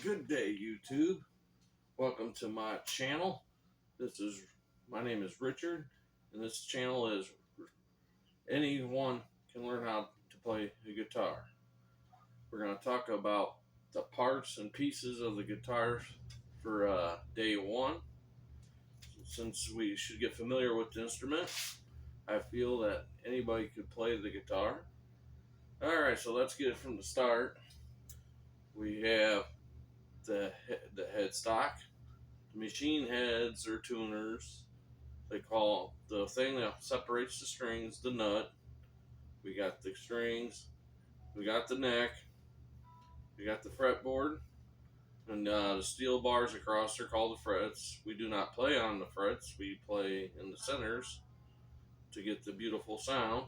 Good day, YouTube. Welcome to my channel. My name is Richard, and this channel is anyone can learn how to play a guitar. We're going to talk about the parts and pieces of the guitars for day one. Since we should get familiar with the instrument, I feel that anybody could play the guitar. Alright, so let's get it from the start. We have the headstock. Machine heads or tuners. They call the thing that separates the strings the nut. We got the strings, we got the neck, we got the fretboard, and the steel bars across are called the frets. We do not play on the frets, we play in the centers to get the beautiful sound.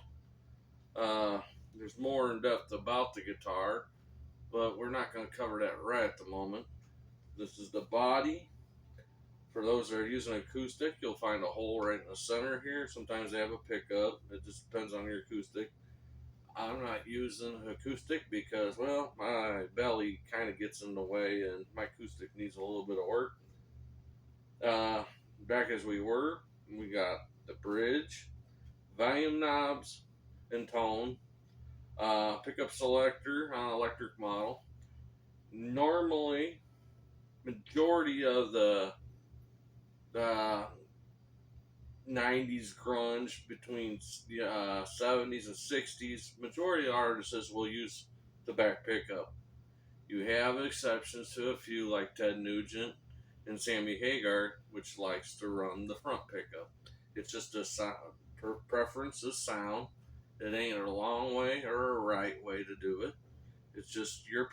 There's more in depth about the guitar, but we're not going to cover that right at the moment. This is the body. For those that are using acoustic, you'll find a hole right in the center here. Sometimes they have a pickup. It just depends on your acoustic. I'm not using acoustic because, well, my belly kind of gets in the way and my acoustic needs a little bit of work. Back as we were, we got the bridge, volume knobs, and tone, pickup selector on electric model. Normally, majority of the 90s grunge between 70s and 60s, majority of artists will use the back pickup. You have exceptions to a few like Ted Nugent and Sammy Hagar, which likes to run the front pickup. It's just a preference of sound. It ain't a long way or a right way to do it. It's just your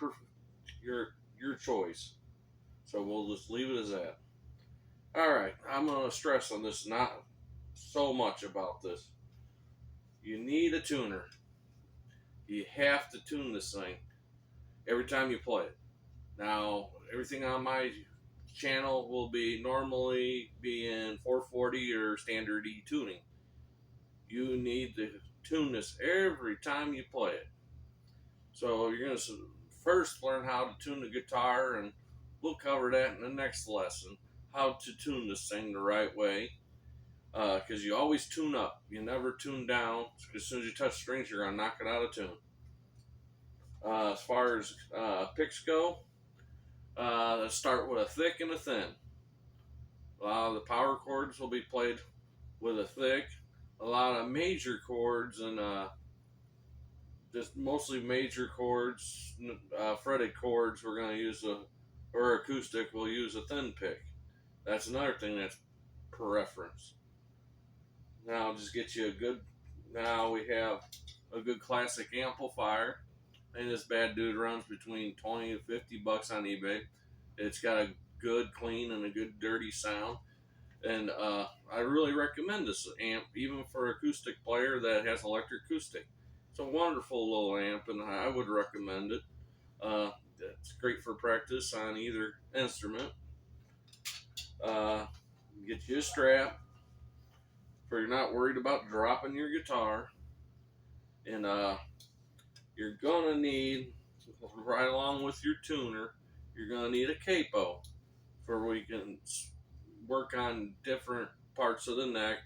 choice. So we'll just leave it as that. All right, I'm gonna stress on this, not so much about this. You need a tuner. You have to tune this thing every time you play it. Now, everything on my channel will normally be in 440 or standard E tuning. You need to tune this every time you play it. So you're going to first learn how to tune the guitar, and we'll cover that in the next lesson, how to tune this thing the right way. Because you always tune up. You never tune down. As soon as you touch strings, you're going to knock it out of tune. As far as picks go, let's start with a thick and a thin. A lot of the power chords will be played with a thick. A lot of major chords and just mostly major chords, fretted chords, we're going to use or acoustic, we'll use a thin pick. That's another thing that's preference. Now just get you now we have a good classic amplifier, and this bad dude runs between 20 to 50 bucks on eBay. It's got a good clean and a good dirty sound, and I really recommend this amp even for an acoustic player that has electric acoustic. It's a wonderful little amp, and I would recommend it. It's great for practice on either instrument. Get you a strap for you're not worried about dropping your guitar, and you're gonna need, right along with your tuner, you're gonna need a capo for where you can work on different parts of the neck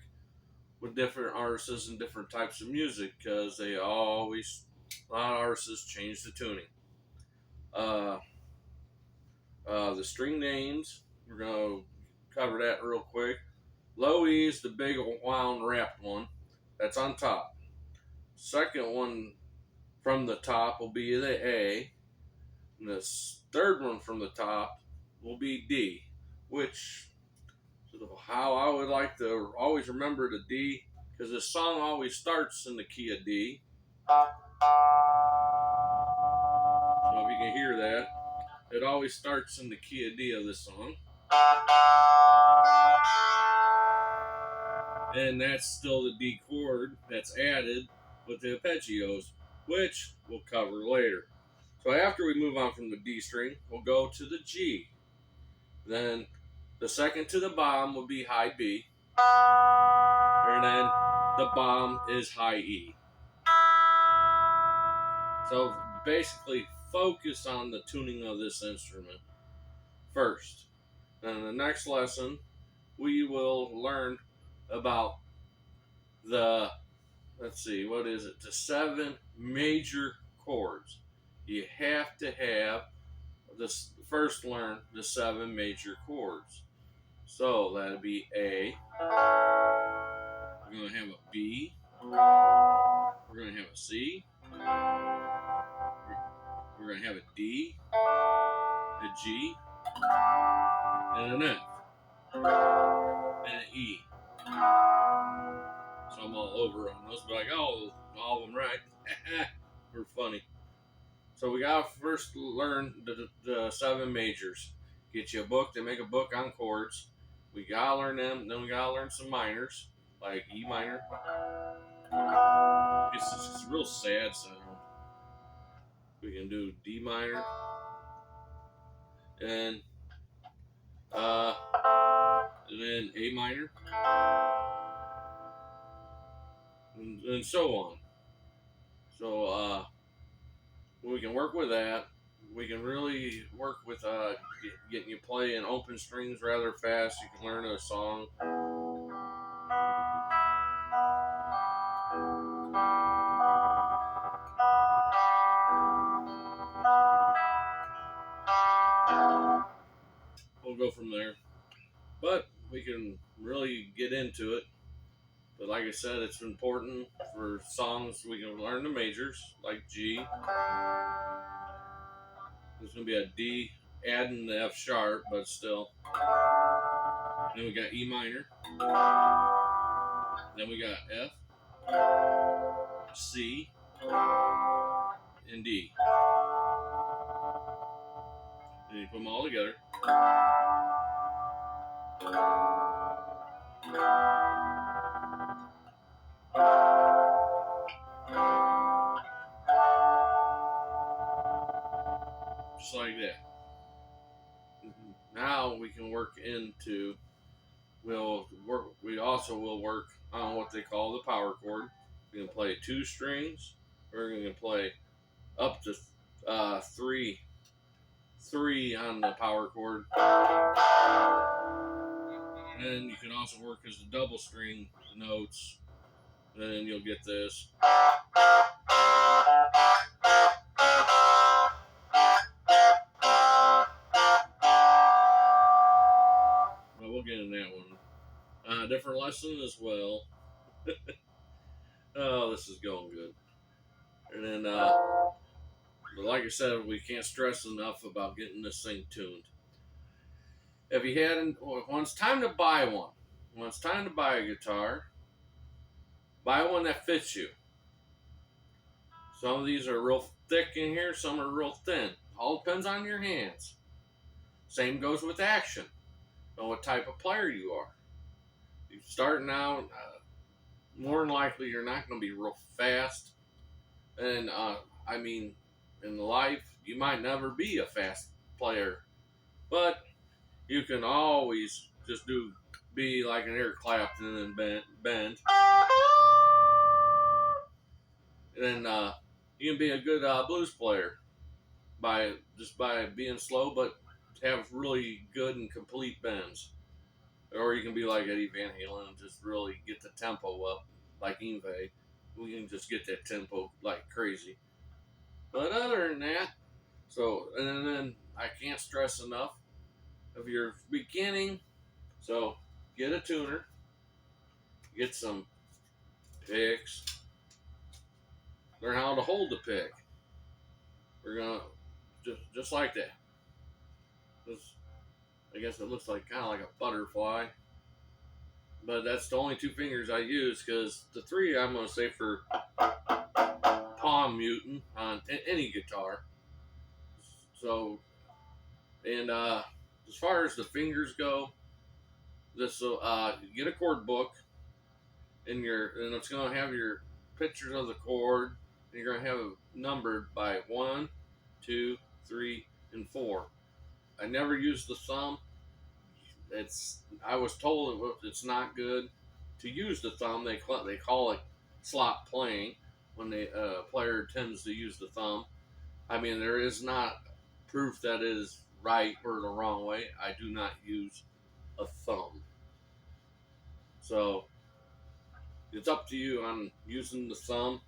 with different artists and different types of music, because a lot of artists change the tuning. The string names, we're gonna cover that real quick. Low E is the big wound wrapped one that's on top. Second one from the top will be the A, and the third one from the top will be D, which how I would like to always remember the D, because this song always starts in the key of D. So if you can hear that, it always starts in the key of D of this song. And that's still the D chord that's added with the arpeggios, which we'll cover later. So after we move on from the D string, we'll go to the G. Then the second to the bottom will be high B. And then the bottom is high E. So basically focus on the tuning of this instrument. first. And in the next lesson, we will learn about the, let's see, what is it? The 7 major chords. You have to have this first learn the 7 major chords. So that'd be A. We're going to have a B. We're going to have a C. We're going to have a D, a G, and an F, and an E. So I'm all over on those, but like, oh, all of them right. We're funny. So we gotta first learn the 7 majors. Get you a book. They make a book on chords. We gotta learn them. Then we gotta learn some minors, like E minor. It's a real sad sound. We can do D minor, and then A minor, and so on. So when we can work with that, we can really work with getting you playing open strings rather fast. You can learn a song. We'll go from there. But we can really get into it. But like I said, it's important for songs we can learn the majors, like G. There's going to be a D adding the F sharp, but still. Then we got E minor. Then we got F, C, and D. And you put them all together. Just like that. Now we can work into, we also will work on what they call the power chord. We can play 2 strings. We're going to play up to 3 on the power chord. And then you can also work as the double string notes. And then you'll get this. Well, we'll get in that one. Different lesson as well. Oh, this is going good. And then, but like I said, we can't stress enough about getting this thing tuned. If you hadn't, when it's time to buy one, when it's time to buy a guitar, buy one that fits you. Some of these are real thick in here, some are real thin. All depends on your hands. Same goes with action. Know what type of player you are. You're starting out, more than likely you're not going to be real fast. And I mean, in life, you might never be a fast player, but you can always just be like an Eric Clapton and bend. And then you can be a good blues player by being slow, but have really good and complete bends. Or you can be like Eddie Van Halen and just really get the tempo up, like Yngwie. We can just get that tempo like crazy. But other than that, and then I can't stress enough, if you're beginning, so get a tuner, get some picks, learn how to hold the pick. We're gonna just like that. I guess it looks like kind of like a butterfly, but that's the only 2 fingers I use, because the 3 I'm gonna say for palm muting on any guitar. So, and as far as the fingers go, get a chord book, and it's gonna have your pictures of the chord, and you're gonna have it numbered by 1, 2, 3, and 4. I never use the thumb. I was told it's not good to use the thumb. They call it slop playing when the player tends to use the thumb. I mean, there is not proof that it is right or the wrong way. I do not use a thumb. So it's up to you on using the thumb.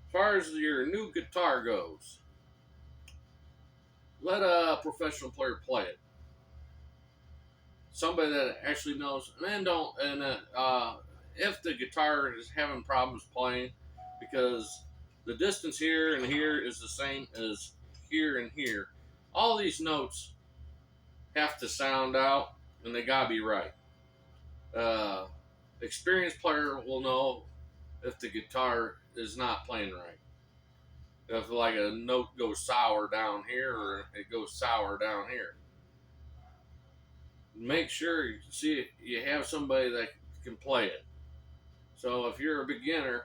As far as your new guitar goes, let a professional player play it. Somebody that actually knows, and then don't. And if the guitar is having problems playing, because the distance here and here is the same as here and here, all these notes have to sound out, and they gotta be right. Uh, Experienced player will know if the guitar is not playing right. If like a note goes sour down here or it goes sour down here, make sure you see you have somebody that can play it. So if you're a beginner,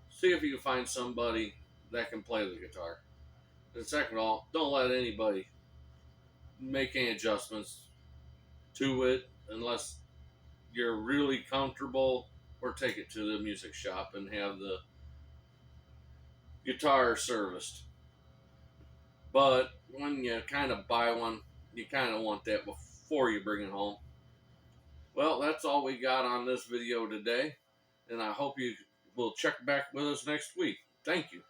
see if you can find somebody that can play the guitar. And second of all, don't let anybody make any adjustments to it unless you're really comfortable, or take it to the music shop and have the guitar serviced. But when you kind of buy one, you kind of want that before you bring it home. Well, that's all we got on this video today, and I hope you will check back with us next week. Thank you.